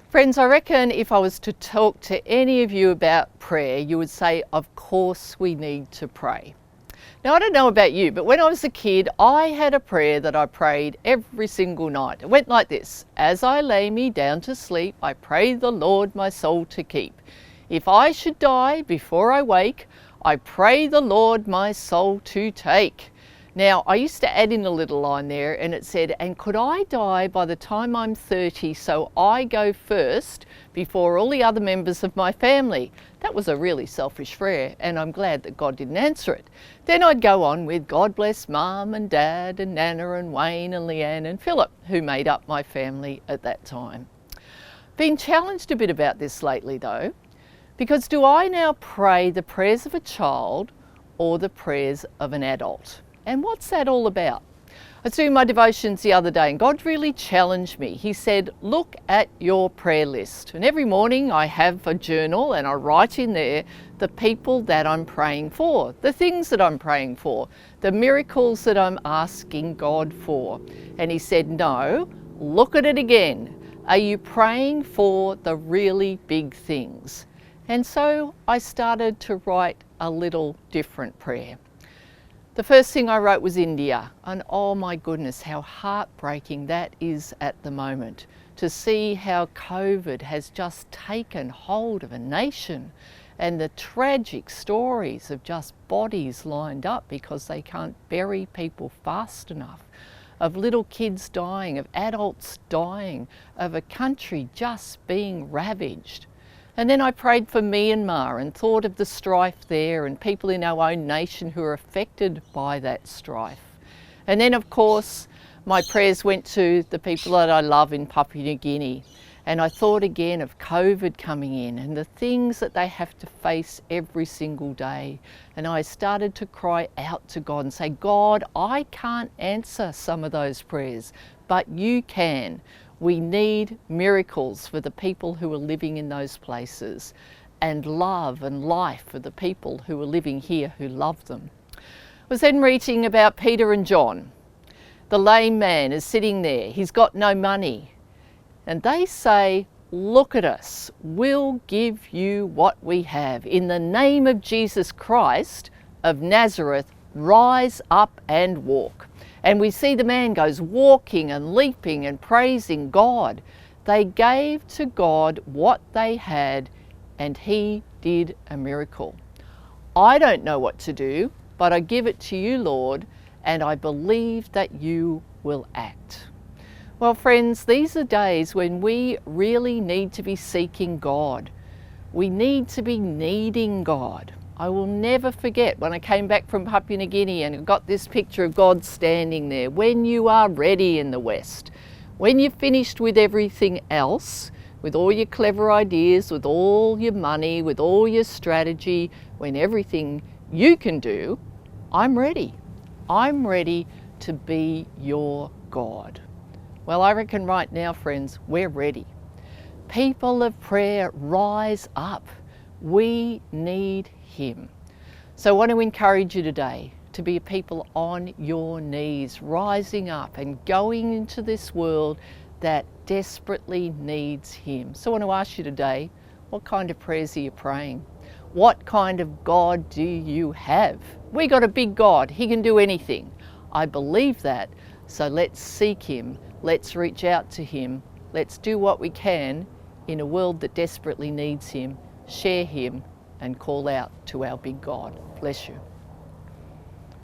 Friends, I reckon if I was to talk to any of you about prayer, you would say, of course we need to pray. Now, I don't know about you, but when I was a kid, I had a prayer that I prayed every single night. It went like this: as I lay me down to sleep, I pray the Lord my soul to keep. If I should die before I wake, I pray the Lord my soul to take. Now, I used to add in a little line there, and it said, and could I die by the time I'm 30 so I go first before all the other members of my family? That was a really selfish prayer, and I'm glad that God didn't answer it. Then I'd go on with God bless Mum and Dad and Nana and Wayne and Leanne and Philip, who made up my family at that time. Been challenged a bit about this lately though, because do I now pray the prayers of a child or the prayers of an adult? And what's that all about? I was doing my devotions the other day and God really challenged me. He said, look at your prayer list. And every morning I have a journal and I write in there the people that I'm praying for, the things that I'm praying for, the miracles that I'm asking God for. And he said, no, look at it again. Are you praying for the really big things? And so I started to write a little different prayer. The first thing I wrote was India, and oh my goodness, how heartbreaking that is at the moment, to see how COVID has just taken hold of a nation and the tragic stories of just bodies lined up because they can't bury people fast enough, of little kids dying, of adults dying, of a country just being ravaged. And then I prayed for Myanmar and thought of the strife there and people in our own nation who are affected by that strife. And then of course my prayers went to the people that I love in Papua New Guinea. And I thought again of COVID coming in and the things that they have to face every single day. And I started to cry out to God and say, God, I can't answer some of those prayers, but you can. We need miracles for the people who are living in those places, and love and life for the people who are living here who love them. I was then reading about Peter and John. The lame man is sitting there, he's got no money. And they say, look at us, we'll give you what we have. In the name of Jesus Christ of Nazareth, rise up and walk. And we see the man goes walking and leaping and praising God. They gave to God what they had and he did a miracle. I don't know what to do, but I give it to you, Lord, and I believe that you will act. Well, friends, these are days when we really need to be seeking God. We need to be needing God. I will never forget when I came back from Papua New Guinea and got this picture of God standing there. When you are ready in the West, when you've finished with everything else, with all your clever ideas, with all your money, with all your strategy, when everything you can do, I'm ready. I'm ready to be your God. Well, I reckon right now, friends, we're ready. People of prayer, rise up. We need him. So I want to encourage you today to be a people on your knees, rising up and going into this world that desperately needs him. So I want to ask you today, what kind of prayers are you praying? What kind of God do you have? We got a big God. He can do anything. I believe that. So let's seek him. Let's reach out to him. Let's do what we can in a world that desperately needs him. Share him and call out to our big God. Bless you.